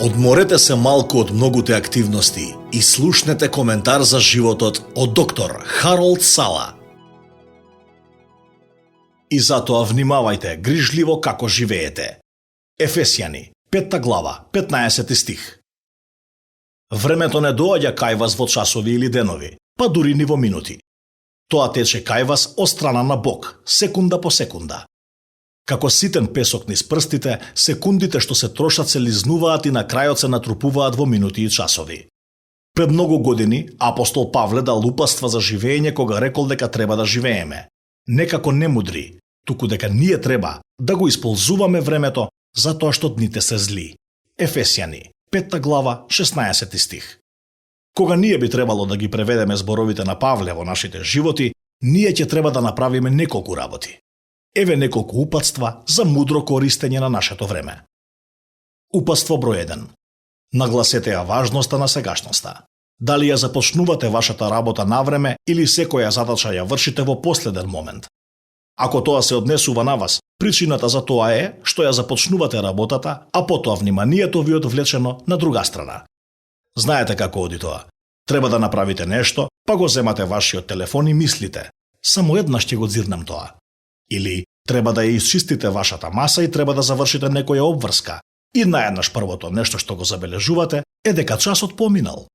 Одморете се малку од многуте активности и слушнете коментар за животот од доктор Харолд Сала. И затоа внимавајте грижливо како живеете. Ефесјани, 5 глава, 15 стих. Времето не доаѓа кај вас во часови или денови, па дури ни во минути. Тоа тече кај вас од страна на Бог, секунда по секунда. Како ситен песок низ прстите, секундите што се трошат се лизнуваат и на крајот се натрупуваат во минути и часови. Пред многу години апостол Павле дал упатства за живење кога рекол дека треба да живееме. Не како немудри, туку дека ние треба да го исползуваме времето затоа што дните се зли. Ефесјани, 5 глава, 16 стих. Кога ние би требало да ги преведеме зборовите на Павле во нашите животи, ние ќе треба да направиме неколку работи. Еве неколку упатства за мудро користење на нашето време. Упатство број 1. Нагласете ја важноста на сегашноста. Дали ја започнувате вашата работа на време или секоја задача ја вршите во последен момент. Ако тоа се однесува на вас, причината за тоа е што ја започнувате работата, а потоа вниманието ви одвлечено на друга страна. Знаете како оди тоа. Треба да направите нешто, па го земате вашиот телефон и мислите: само еднаш ќе го зирнам тоа. Или треба да ја исчистите вашата маса и треба да завршите некоја обврска. И наеднаш првото нешто што го забележувате е дека часот поминал.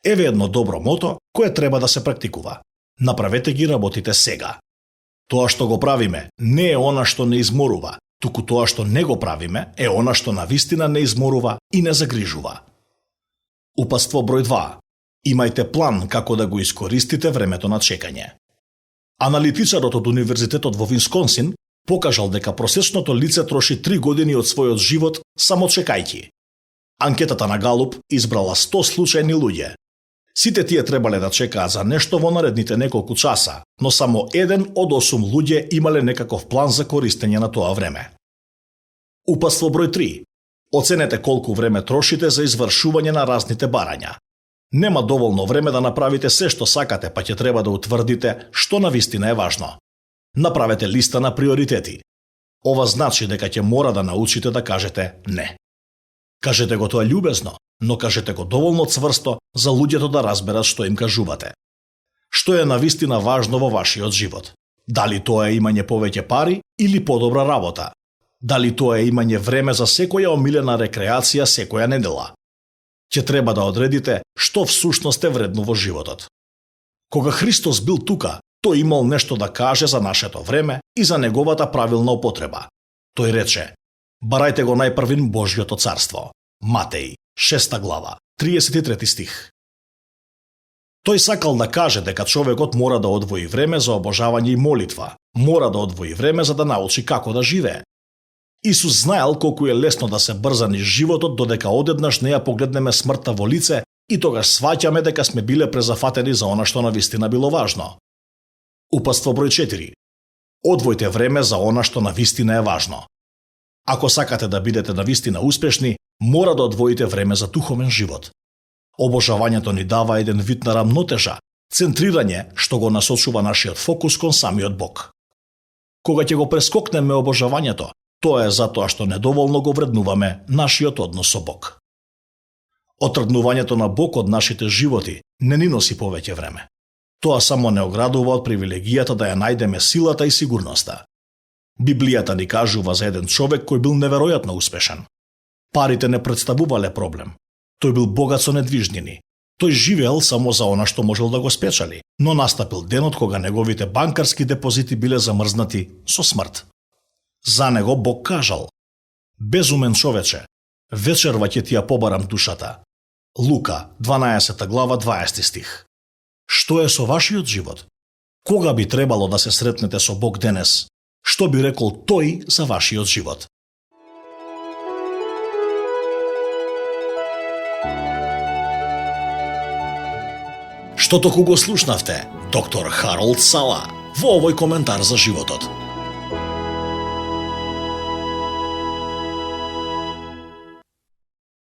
Еве едно добро мото кое треба да се практикува. Направете ги работите сега. Тоа што го правиме не е она што не изморува, туку тоа што не го правиме е она што навистина не изморува и не загрижува. Упатство број 2. Имајте план како да го искористите времето на чекање. Аналитичарот од Универзитетот во Висконсин покажал дека просечното лице троши 3 години од својот живот само чекајќи. Анкетата на Галуп избрала 100 случајни луѓе. Сите тие требале да чекаат за нешто во наредните неколку часа, но само 1 од 8 луѓе имале некаков план за користење на тоа време. Упатство број 3. Оценете колку време трошите за извршување на разните барања. Нема доволно време да направите се што сакате, па ќе треба да утврдите што навистина е важно. Направете листа на приоритети. Ова значи дека ќе мора да научите да кажете не. Кажете го тоа љубезно, но кажете го доволно цврсто за луѓето да разберат што им кажувате. Што е навистина важно во вашиот живот? Дали тоа е имање повеќе пари или подобра работа? Дали тоа е имање време за секоја омилена рекреација секоја недела? Ќе треба да одредите што всушност е вредно во животот. Кога Христос бил тука, тој имал нешто да каже за нашето време и за неговата правилна употреба. Тој рече: барајте го најпрвин Божјото царство. Матеј, 6 глава, 33 стих. Тој сакал да каже дека човекот мора да одвои време за обожавање и молитва, мора да одвои време за да научи како да живее. Исус знаел колку е лесно да се брза низ животот додека одеднаш не ја погледнеме смртта во лице и тогаш сваќаме дека сме биле презафатени за она што навистина било важно. Упатство број 4. Одвојте време за она што навистина е важно. Ако сакате да бидете навистина успешни, мора да одвоите време за духовен живот. Обожавањето ни дава еден вид на рамнотежа, центрирање што го насочува нашиот фокус кон самиот Бог. Кога ќе го прескокнеме обожавањето, тоа е затоа што недоволно го вреднуваме нашиот однос со Бог. Отргнувањето на Бог од нашите животи не ни носи повеќе време. Тоа само не оградува од привилегијата да ја најдеме силата и сигурноста. Библијата ни кажува за еден човек кој бил неверојатно успешен. Парите не представувале проблем. Тој бил богат со недвижнини. Тој живеел само за она што можел да го спечали, но настапил денот кога неговите банкарски депозити биле замрзнати со смрт. За него Бог кажал: безумен човече, вечерва ќе ти ја побарам душата. Лука, 12 глава, 20 стих. Што е со вашиот живот? Кога би требало да се сретнете со Бог денес? Што би рекол тој за вашиот живот? Што току го слушнавте доктор Харолд Сала во овој коментар за животот.